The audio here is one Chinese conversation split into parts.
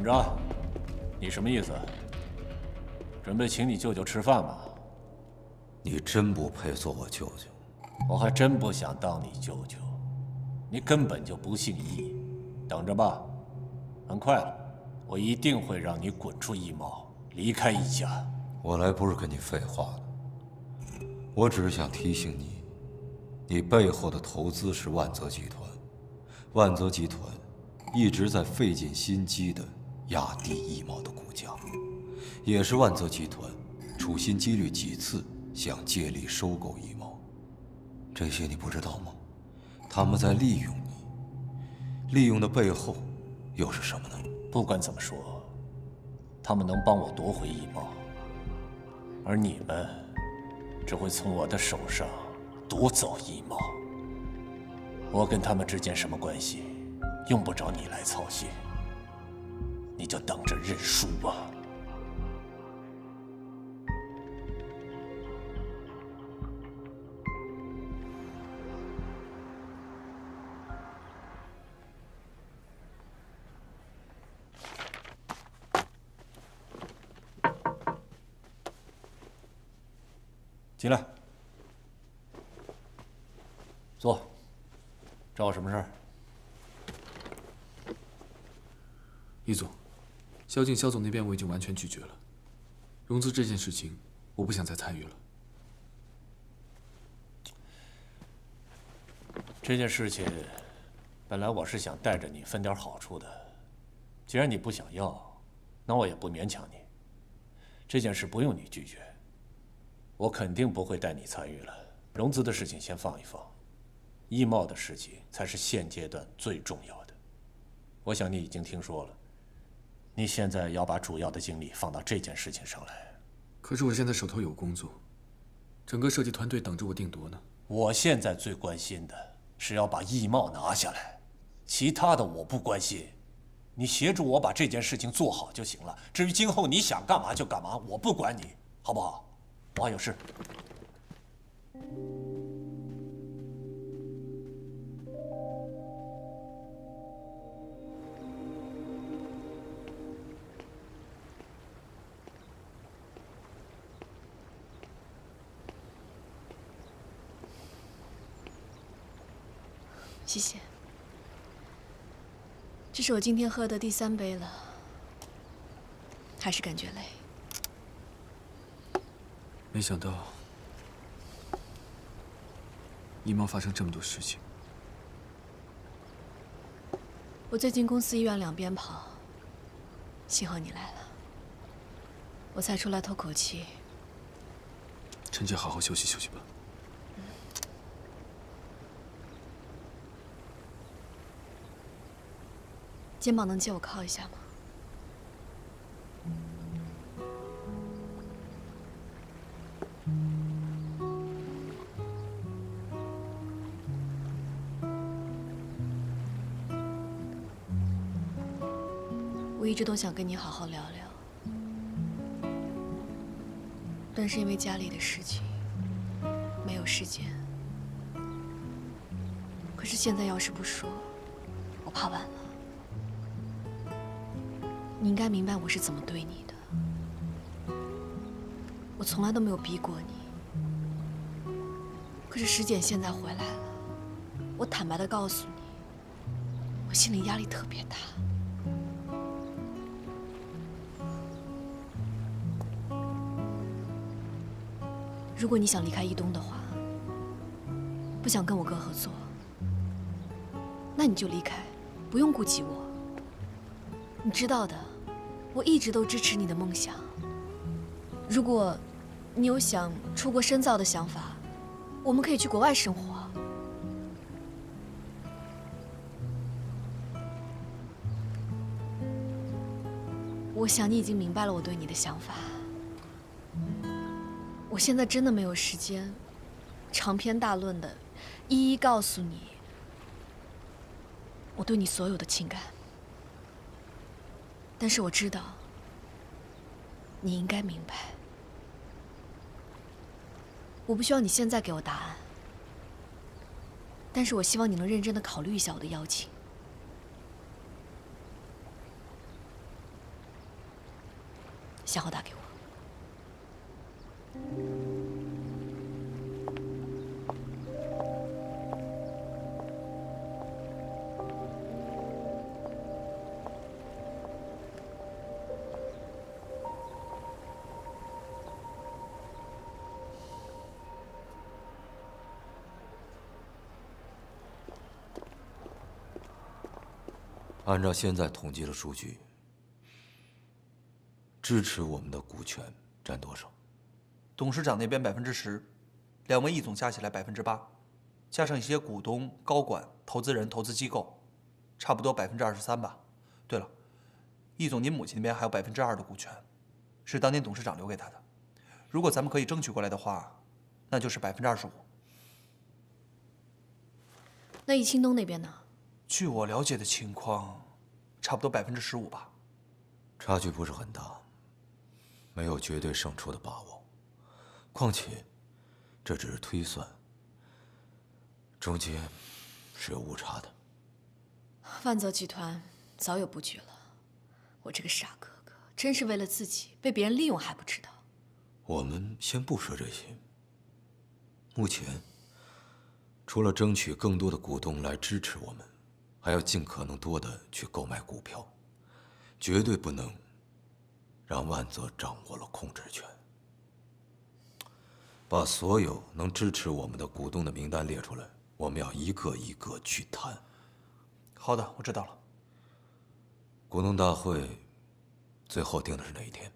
么着？你什么意思？准备请你舅舅吃饭吗？你真不配做我舅舅。我还真不想当你舅舅，你根本就不姓易。等着吧，很快了，我一定会让你滚出易茂，离开易家。我来不是跟你废话的，我只是想提醒你，你背后的投资是万泽集团，万泽集团一直在费尽心机的压低易茂的股价，也是万泽集团处心积虑几次想借力收购易茂。这些你不知道吗？他们在利用你，利用的背后又是什么呢？不管怎么说，他们能帮我夺回易茂，而你们只会从我的手上夺走易茂。我跟他们之间什么关系，用不着你来操心，你就等着认输吧。进来，坐。找我什么事儿？易总，萧静萧总那边我已经完全拒绝了。融资这件事情，我不想再参与了。这件事情，本来我是想带着你分点好处的。既然你不想要，那我也不勉强你。这件事不用你拒绝。我肯定不会带你参与了。融资的事情先放一放，易茂的事情才是现阶段最重要的。我想你已经听说了，你现在要把主要的精力放到这件事情上来。可是我现在手头有工作，整个设计团队等着我定夺呢。我现在最关心的是要把易茂拿下来，其他的我不关心。你协助我把这件事情做好就行了。至于今后你想干嘛就干嘛，我不管你，好不好？我还有事。谢谢。这是我今天喝的第3杯了，还是感觉累。没想到易茂发生这么多事情。我最近公司医院两边跑，幸好你来了，我才出来透口气。趁机好好休息休息吧。肩膀能借我靠一下吗？我一直都想跟你好好聊聊，但是因为家里的事情，没有时间。可是现在要是不说，我怕晚了。你应该明白我是怎么对你的，我从来都没有逼过你。可是石简现在回来了，我坦白的告诉你，我心里压力特别大。如果你想离开易东的话，不想跟我哥合作，那你就离开，不用顾及我。你知道的，我一直都支持你的梦想。如果你有想出国深造的想法，我们可以去国外生活。我想你已经明白了我对你的想法。我现在真的没有时间，长篇大论的一一告诉你我对你所有的情感。但是我知道，你应该明白，我不需要你现在给我答案，但是我希望你能认真的考虑一下我的邀请。想好打给我。按照现在统计的数据，支持我们的股权占多少？董事长那边10%，两位易总加起来8%，加上一些股东、高管、投资人、投资机构，差不多23%吧。对了，易总您母亲那边还有2%的股权，是当年董事长留给他的。如果咱们可以争取过来的话，那就是25%。那易清东那边呢？据我了解的情况，差不多15%吧。差距不是很大，没有绝对胜出的把握。况且，这只是推算，中间是有误差的。万泽集团早有布局了，我这个傻哥哥真是为了自己被别人利用还不知道。我们先不说这些，目前除了争取更多的股东来支持我们，还要尽可能多的去购买股票，绝对不能让万泽掌握了控制权。把所有能支持我们的股东的名单列出来，我们要一个一个去谈。好的，我知道了。股东大会最后定的是哪一天？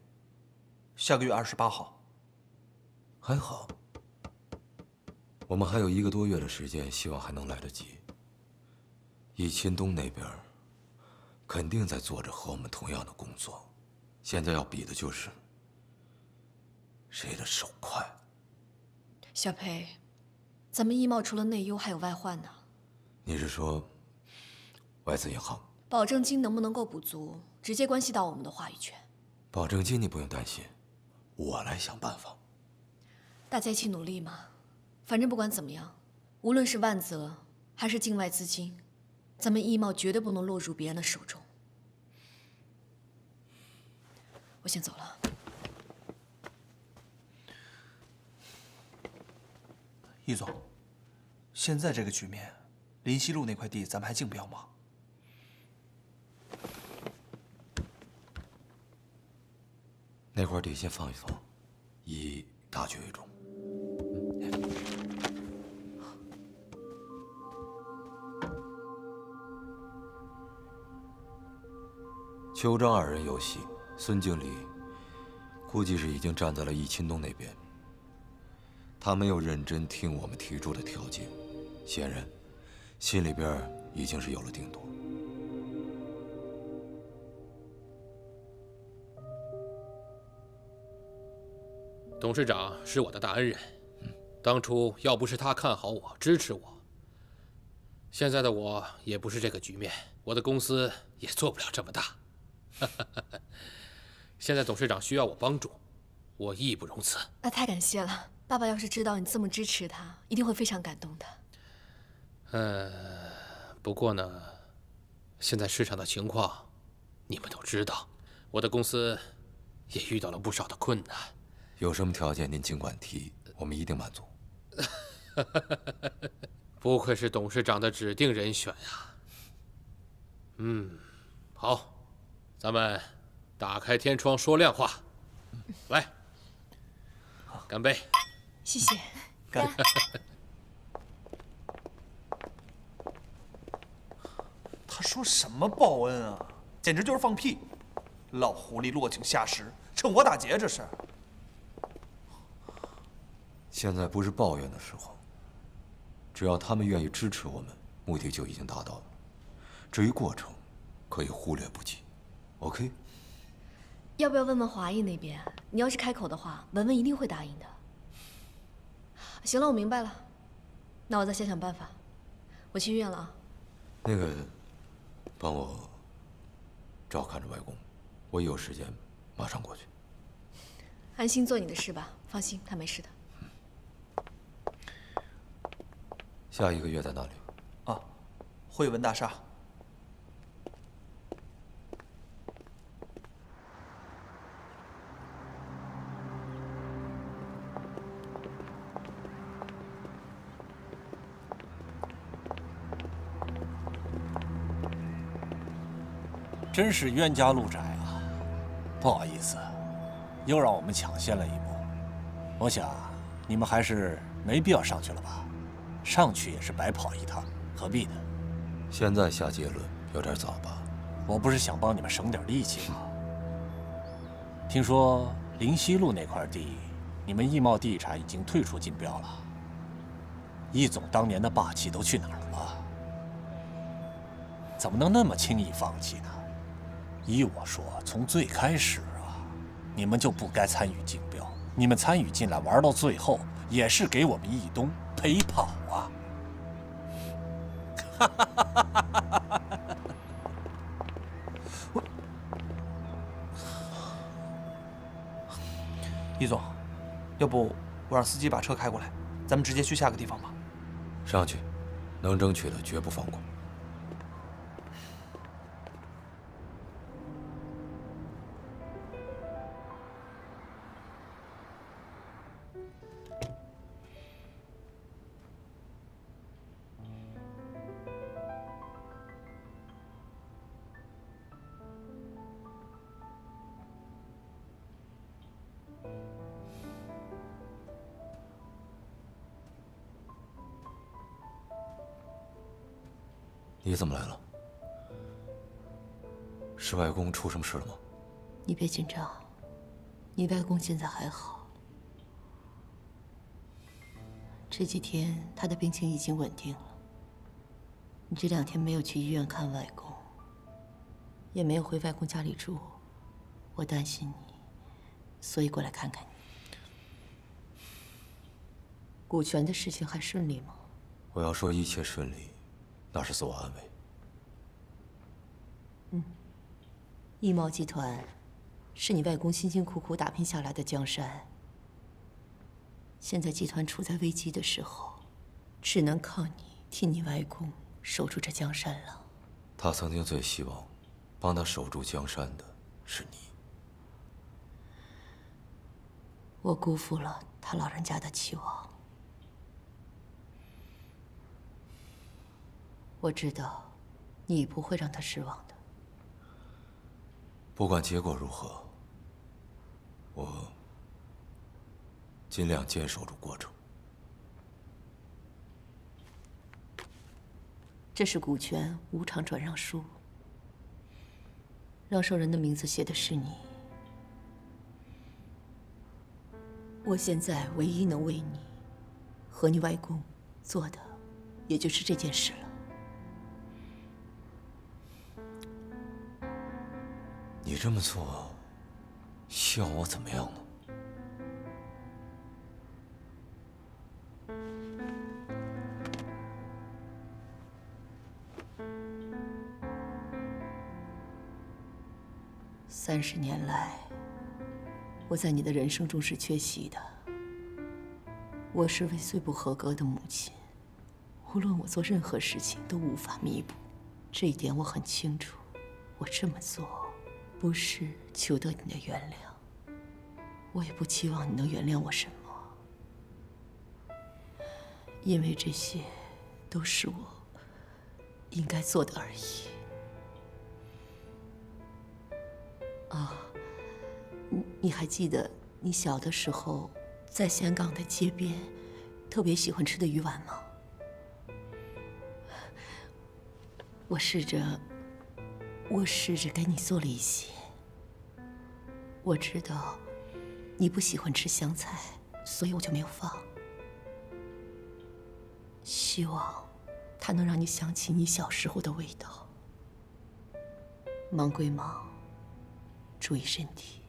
下个月28号。还好，我们还有1个多月的时间，希望还能来得及。易钦东那边肯定在做着和我们同样的工作，现在要比的就是谁的手快。小裴，咱们易贸除了内忧还有外患呢。你是说外资银行？保证金能不能够补足，直接关系到我们的话语权。保证金你不用担心，我来想办法。大家一起努力嘛。反正不管怎么样，无论是万泽还是境外资金，咱们易贸绝对不能落入别人的手中。我先走了。易总，现在这个局面，林西路那块地咱们还竞标吗？那块地先放一放，以大局为重。邱张二人有戏，孙经理估计是已经站在了易钦东那边。他没有认真听我们提出的条件，显然心里边已经是有了定夺。董事长是我的大恩人，当初要不是他看好我、支持我，现在的我也不是这个局面，我的公司也做不了这么大。现在董事长需要我帮助，我义不容辞。那太感谢了，爸爸要是知道你这么支持他，一定会非常感动的。不过呢，现在市场的情况，你们都知道，我的公司也遇到了不少的困难。有什么条件您尽管提，我们一定满足。不愧是董事长的指定人选呀。好，咱们打开天窗说亮话，来，干杯！谢谢。干！他说什么报恩啊？简直就是放屁！老狐狸落井下石，趁火打劫这是。现在不是抱怨的时候，只要他们愿意支持我们，目的就已经达到了。至于过程，可以忽略不计。OK？ 要不要问问华谊那边？你要是开口的话，文文一定会答应的。行了，我明白了，那我再想想办法。我去医院了啊。那个，帮我照看着外公，我一有时间马上过去。安心做你的事吧，放心，他没事的。下1个月在哪里？啊，汇文大厦。真是冤家路窄啊！不好意思，又让我们抢先了一步。我想你们还是没必要上去了吧？上去也是白跑一趟，何必呢？现在下结论有点早吧？我不是想帮你们省点力气吗？听说灵溪路那块地，你们易茂地产已经退出竞标了。易总当年的霸气都去哪儿了？怎么能那么轻易放弃呢？依我说，从最开始啊，你们就不该参与竞标。你们参与进来玩到最后，也是给我们易东陪跑啊！易总，要不我让司机把车开过来，咱们直接去下个地方吧。上去，能争取的绝不放过。你怎么来了？是外公出什么事了吗？你别紧张，你外公现在还好。这几天他的病情已经稳定了。你这2天没有去医院看外公，也没有回外公家里住，我担心你，所以过来看看你。股权的事情还顺利吗？我要说一切顺利，那是自我安慰。易茂集团是你外公辛辛苦苦打拼下来的江山，现在集团处在危机的时候，只能靠你替你外公守住这江山了。他曾经最希望帮他守住江山的是你。我辜负了他老人家的期望。我知道，你不会让他失望的。不管结果如何，我尽量坚守住过程。这是股权无偿转让书，让受人的名字写的是你。我现在唯一能为你和你外公做的，也就是这件事了。你这么做，希望我怎么样呢？30年来，我在你的人生中是缺席的。我是位最不合格的母亲，无论我做任何事情都无法弥补，这一点我很清楚。我这么做，不是求得你的原谅，我也不期望你能原谅我什么，因为这些都是我应该做的而已。你还记得你小的时候在香港的街边特别喜欢吃的鱼丸吗？我试着给你做了一些。我知道你不喜欢吃香菜，所以我就没有放。希望它能让你想起你小时候的味道。忙归忙，注意身体。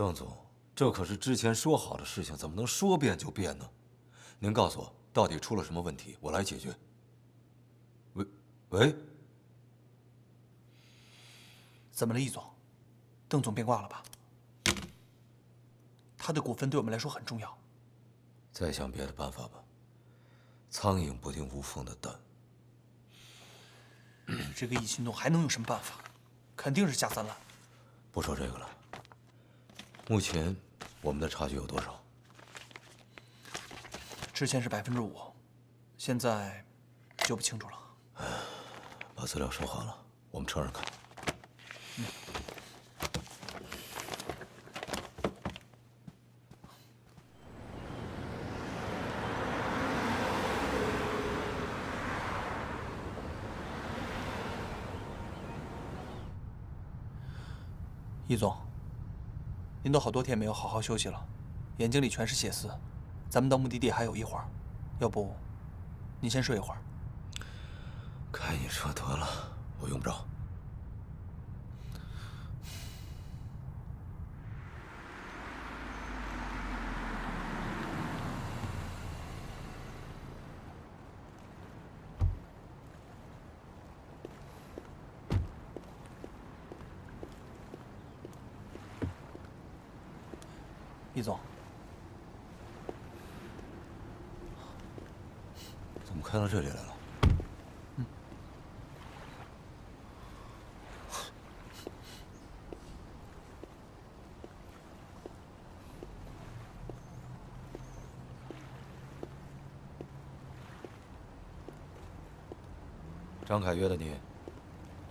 邓总，这可是之前说好的事情，怎么能说变就变呢？您告诉我，到底出了什么问题，我来解决。喂，怎么了，易总？邓总变卦了吧？他的股份对我们来说很重要。再想别的办法吧。苍蝇不叮无缝的蛋。这个易心动还能有什么办法？肯定是下三滥。不说这个了。目前我们的差距有多少？之前是5%，现在就不清楚了。把资料收好了，我们车上看。易总，您都好多天没有好好休息了，眼睛里全是血丝。咱们到目的地还有一会儿，要不您先睡一会儿。开你车得了，我用不着。易总，怎么开到这里来了？张凯约的你。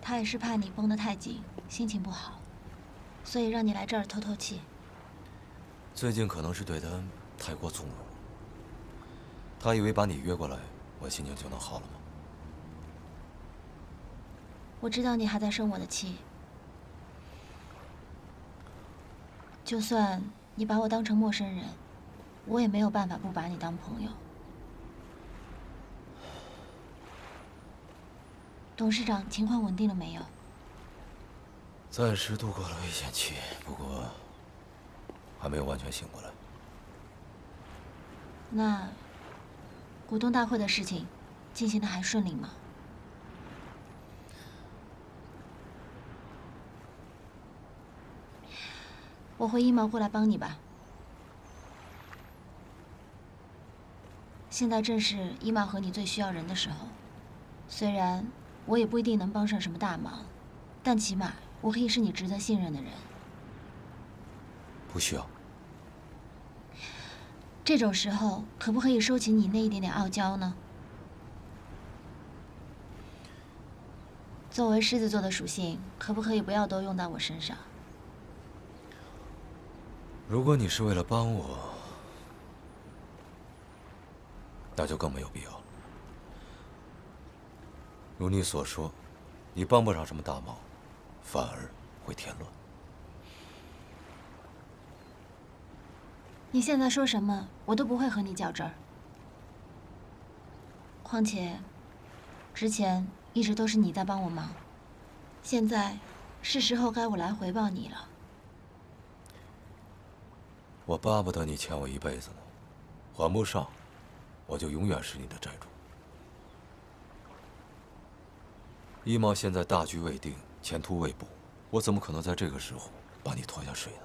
他也是怕你绷得太紧，心情不好，所以让你来这儿透透气。最近可能是对他太过纵容，他以为把你约过来，我心情就能好了吗？我知道你还在生我的气，就算你把我当成陌生人，我也没有办法不把你当朋友。董事长情况稳定了没有？暂时度过了危险期，不过还没有完全醒过来。那股东大会的事情进行的还顺利吗？我会一毛过来帮你吧。现在正是一毛和你最需要人的时候，虽然我也不一定能帮上什么大忙，但起码我可以是你值得信任的人。不需要。这种时候，可不可以收起你那一点点傲娇呢？作为狮子座的属性，可不可以不要都用到我身上？如果你是为了帮我，那就更没有必要了。如你所说，你帮不上什么大忙，反而会添乱。你现在说什么，我都不会和你较真儿。况且，之前一直都是你在帮我忙，现在是时候该我来回报你了。我巴不得你欠我一辈子呢，还不上，我就永远是你的债主。一毛现在大局未定，前途未卜，我怎么可能在这个时候把你拖下水呢？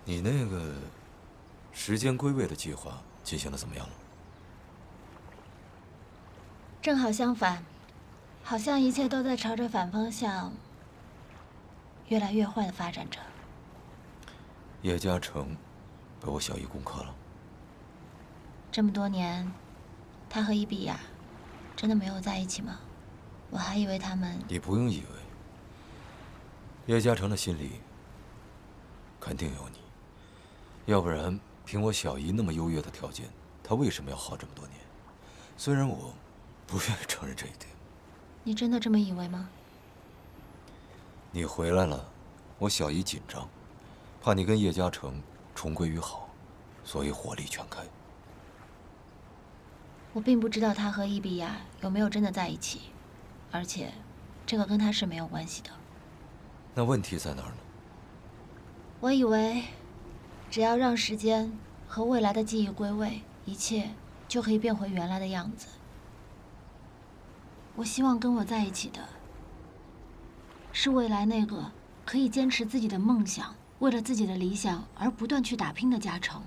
你那个时间归位的计划进行的怎么样了？正好相反，好像一切都在朝着反方向越来越坏的发展着。叶嘉诚被我小姨攻克了。这么多年，他和伊比亚真的没有在一起吗？我还以为他们……你不用以为。叶嘉诚的心里肯定有你，要不然凭我小姨那么优越的条件，他为什么要耗这么多年？虽然我不愿意承认这一点。你真的这么以为吗？你回来了，我小姨紧张，怕你跟叶嘉诚重归于好，所以火力全开。我并不知道他和伊比亚有没有真的在一起，而且这个跟他是没有关系的。那问题在哪儿呢？我以为，只要让时间和未来的记忆归位，一切就可以变回原来的样子。我希望跟我在一起的，是未来那个可以坚持自己的梦想，为了自己的理想而不断去打拼的嘉诚。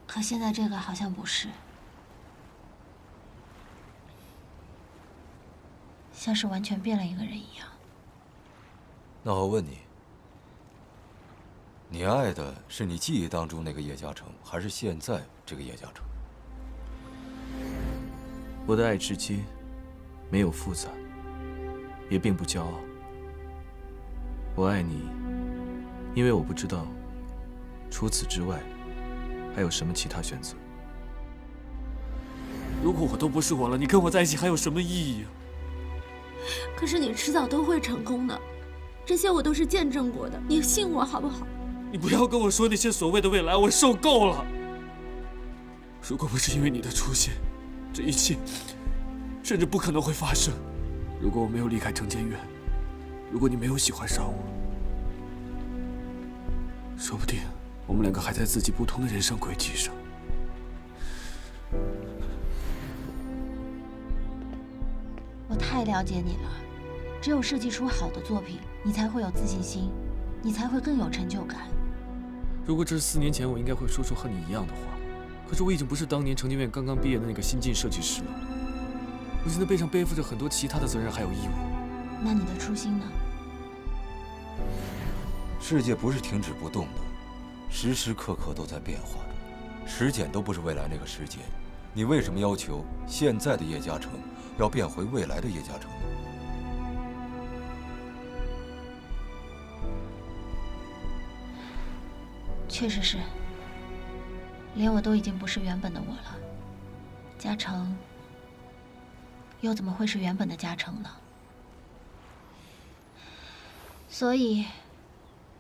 可现在这个好像不是，像是完全变了一个人一样。那我问你，你爱的是你记忆当中那个叶嘉诚，还是现在这个叶嘉诚？我的爱直接，没有复杂，也并不骄傲。我爱你，因为我不知道，除此之外，还有什么其他选择。如果我都不是我了，你跟我在一起还有什么意义啊？可是你迟早都会成功的，这些我都是见证过的，你信我好不好？你不要跟我说那些所谓的未来，我受够了。如果不是因为你的出现，这一切甚至不可能会发生。如果我没有离开藤间院，如果你没有喜欢上我，说不定我们两个还在自己不同的人生轨迹上。我太了解你了，只有设计出好的作品，你才会有自信心，你才会更有成就感。如果这是4年前，我应该会说出和你一样的话。可是我已经不是当年成经院刚刚毕业的那个新晋设计师了，我现在背上背负着很多其他的责任还有义务。那你的初心呢？世界不是停止不动的，时时刻刻都在变化的。时间都不是未来那个时间，你为什么要求现在的叶嘉诚要变回未来的叶嘉诚呢？确实是，连我都已经不是原本的我了，嘉诚又怎么会是原本的嘉诚呢？所以，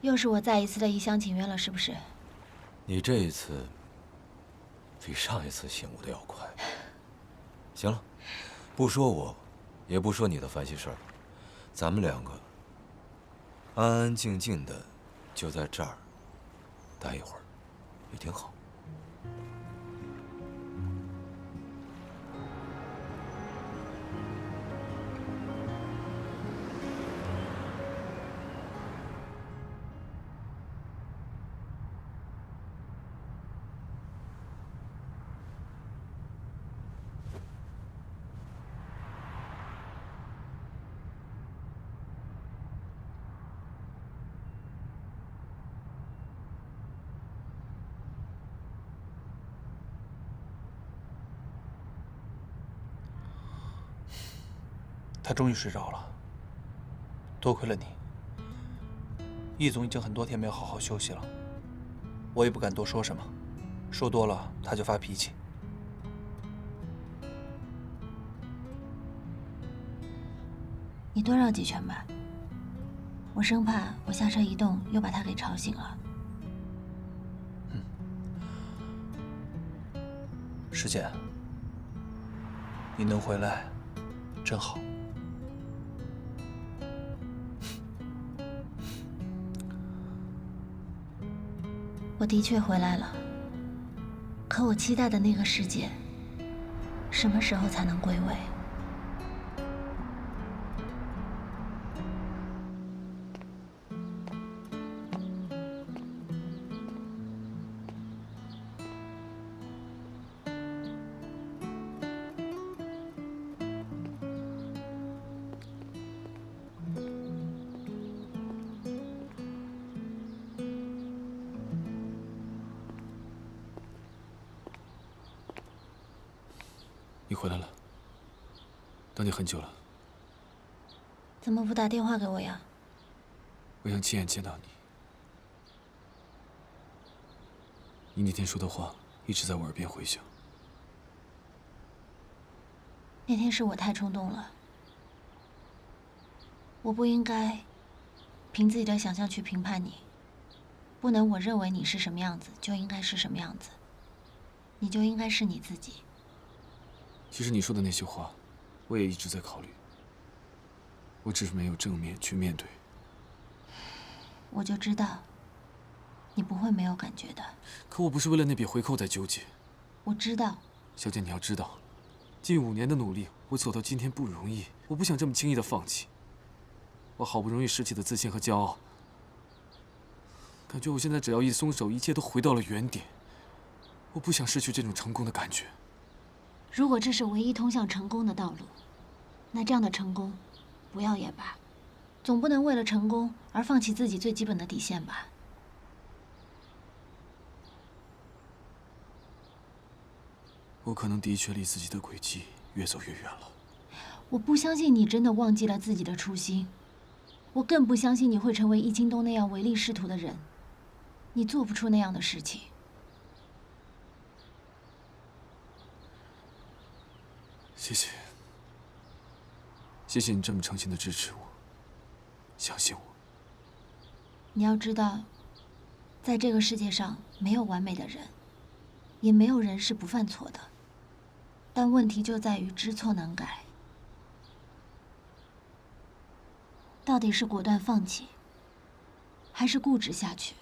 又是我再一次的一厢情愿了，是不是？你这一次比上一次醒悟的要快。行了，不说我，也不说你的烦心事儿，咱们两个安安静静的就在这儿待一会儿，也挺好。他终于睡着了，多亏了你。易总已经很多天没有好好休息了，我也不敢多说什么，说多了他就发脾气。你多绕几圈吧，我生怕我下车一动又把他给吵醒了。师姐，你能回来，真好。我的确回来了，可我期待的那个世界，什么时候才能归位？你回来了，等你很久了。怎么不打电话给我呀？我想亲眼见到你。你那天说的话一直在我耳边回响。那天是我太冲动了，我不应该凭自己的想象去评判你，不能我认为你是什么样子就应该是什么样子，你就应该是你自己。其实你说的那些话，我也一直在考虑。我只是没有正面去面对。我就知道，你不会没有感觉的。可我不是为了那笔回扣在纠结。我知道。小姐，你要知道，近5年的努力，我走到今天不容易，我不想这么轻易的放弃。我好不容易拾起的自信和骄傲，感觉我现在只要一松手，一切都回到了原点。我不想失去这种成功的感觉。如果这是唯一通向成功的道路，那这样的成功，不要也罢。总不能为了成功而放弃自己最基本的底线吧？我可能的确离自己的轨迹越走越远了。我不相信你真的忘记了自己的初心，我更不相信你会成为易京东那样唯利是图的人。你做不出那样的事情。谢谢，谢谢你这么诚心的支持我，相信我。你要知道，在这个世界上没有完美的人，也没有人是不犯错的。但问题就在于知错能改。到底是果断放弃，还是固执下去？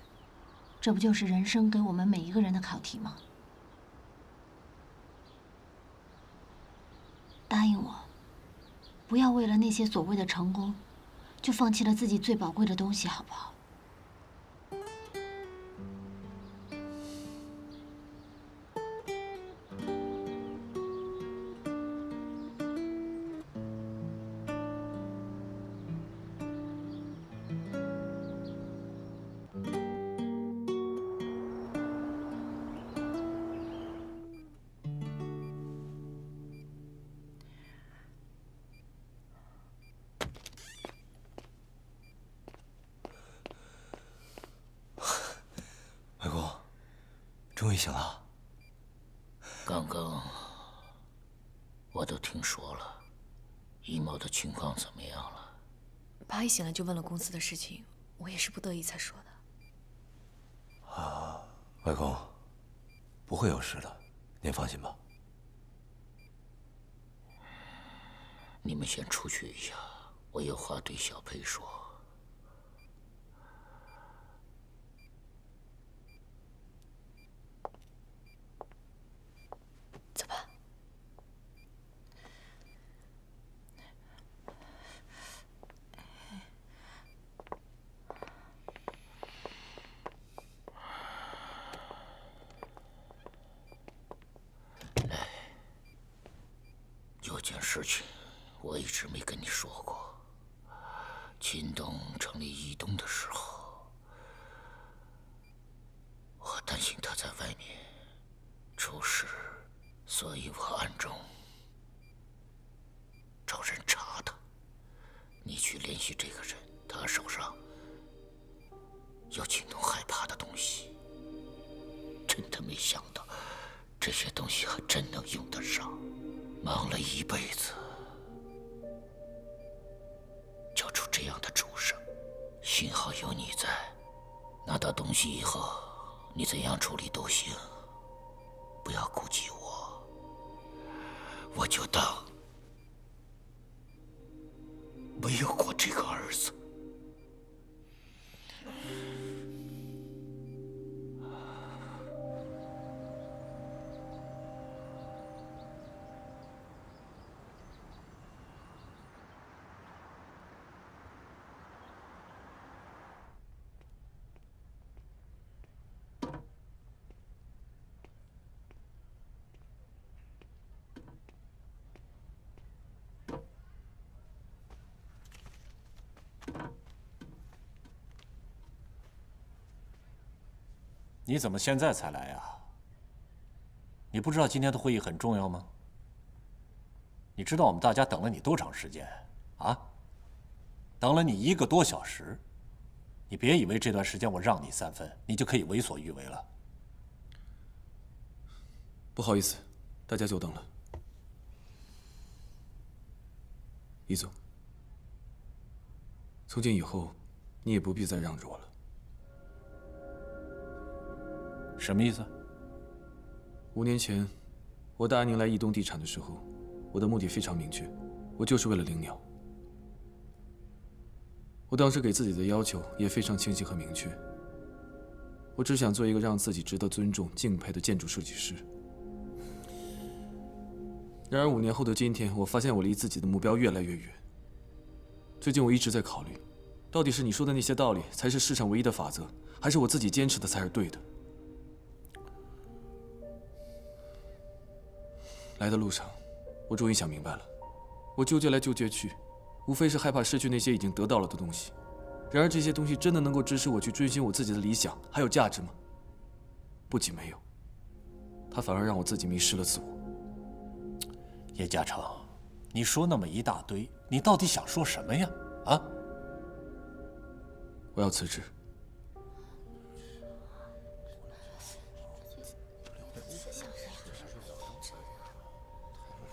这不就是人生给我们每一个人的考题吗？答应我，不要为了那些所谓的成功，就放弃了自己最宝贵的东西，好不好？外公，终于醒了。刚刚我都听说了，易某的情况怎么样了？爸一醒来就问了公司的事情，我也是不得已才说的。啊，外公，不会有事的，您放心吧。你们先出去一下，我有话对小佩说。走吧。有件事情我一直没跟你说过。秦东成立易东的时候，我担心他在外面出事，所以我暗中找人查他。你去联系这个人，他手上有秦东害怕的东西。真的没想到，这些东西还真能用得上。忙了一辈子，交出这样的主声，幸好有你在。拿到东西以后，你怎样处理都行，不要顾及我，我就当没有过这个儿子。你怎么现在才来呀？你不知道今天的会议很重要吗？你知道我们大家等了你多长时间啊？等了你1个多小时。你别以为这段时间我让你3分，你就可以为所欲为了。不好意思，大家久等了。易总，从今以后，你也不必再让着我了。什么意思？5年前，我答应您来易东地产的时候，我的目的非常明确，我就是为了灵鸟。我当时给自己的要求也非常清晰和明确，我只想做一个让自己值得尊重、敬佩的建筑设计师。然而5年后的今天，我发现我离自己的目标越来越远。最近我一直在考虑，到底是你说的那些道理才是世上唯一的法则，还是我自己坚持的才是对的？来的路上，我终于想明白了，我纠结来纠结去，无非是害怕失去那些已经得到了的东西。然而这些东西真的能够支持我去追寻我自己的理想还有价值吗？不仅没有，它反而让我自己迷失了自我。叶嘉诚，你说那么一大堆，你到底想说什么呀？啊？我要辞职。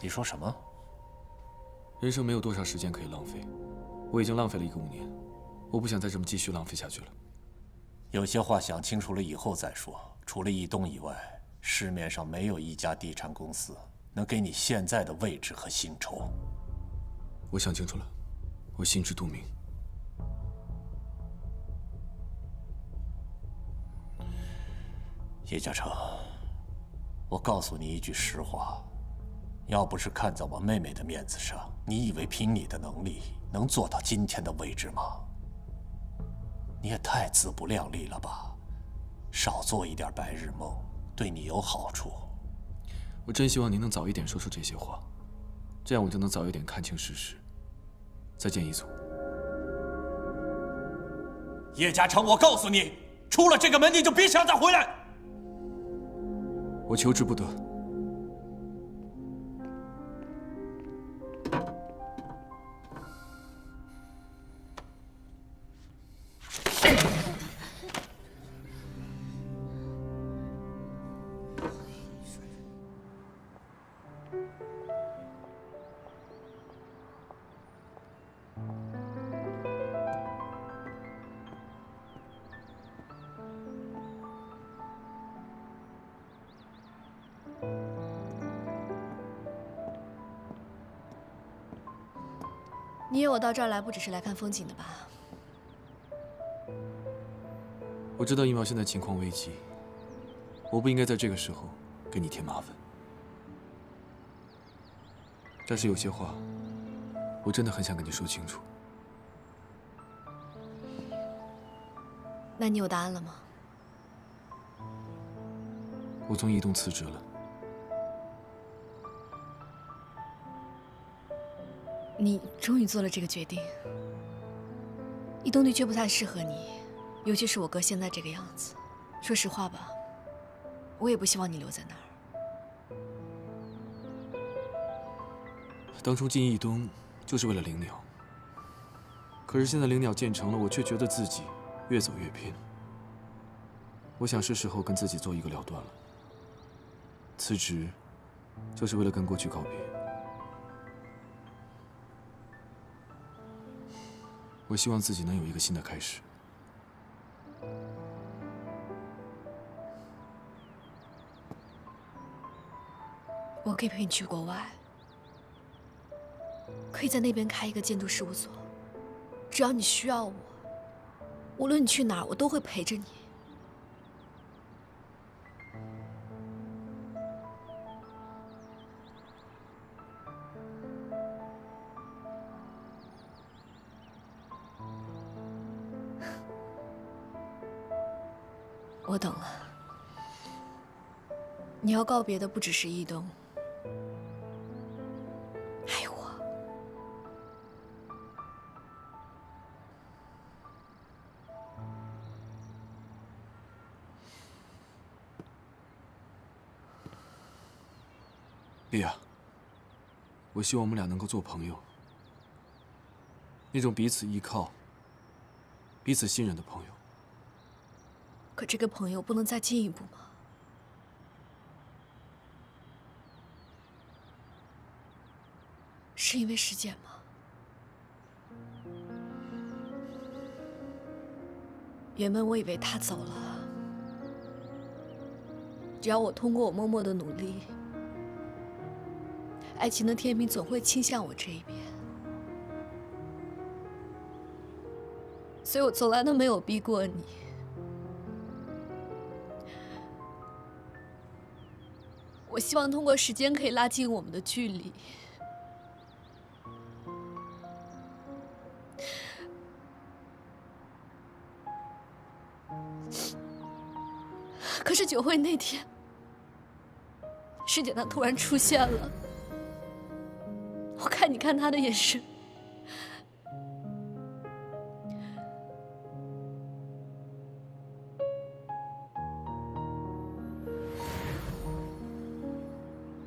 你说什么？人生没有多少时间可以浪费，我已经浪费了一个5年，我不想再这么继续浪费下去了。有些话想清楚了以后再说。除了易东以外，市面上没有一家地产公司能给你现在的位置和薪酬。我想清楚了，我心知肚明。叶嘉诚，我告诉你一句实话，要不是看在我妹妹的面子上，你以为凭你的能力能做到今天的位置吗？你也太自不量力了吧！少做一点白日梦，对你有好处。我真希望您能早一点说出这些话，这样我就能早一点看清事实。再见，易总。叶嘉诚，我告诉你，出了这个门你就别想再回来。我求之不得。你约我到这儿来，不只是来看风景的吧？我知道一苗现在情况危急，我不应该在这个时候给你添麻烦。但是有些话，我真的很想跟你说清楚。那你有答案了吗？我从移动辞职了。你终于做了这个决定。易东的确不太适合你，尤其是我哥现在这个样子。说实话吧，我也不希望你留在那儿。当初进易东就是为了灵鸟，可是现在灵鸟建成了，我却觉得自己越走越偏。我想是时候跟自己做一个了断了。辞职，就是为了跟过去告别。我希望自己能有一个新的开始。我可以陪你去国外，可以在那边开一个建筑事务所。只要你需要我，无论你去哪儿，我都会陪着你。我懂了，你要告别的不只是易东，还有我。莉亚，我希望我们俩能够做朋友，那种彼此依靠、彼此信任的朋友。可这个朋友不能再进一步吗？是因为时间吗？原本我以为他走了，只要我通过我默默的努力，爱情的天平总会倾向我这一边。所以我从来都没有逼过你。我希望通过时间可以拉近我们的距离。可是酒会那天，师姐她突然出现了，我看你看她的眼神，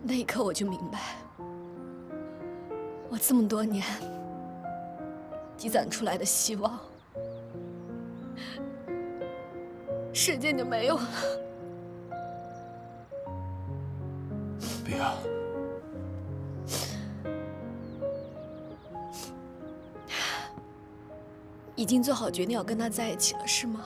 那一刻我就明白，我这么多年积攒出来的希望，瞬间就没有了。碧雅，已经做好决定要跟他在一起了，是吗？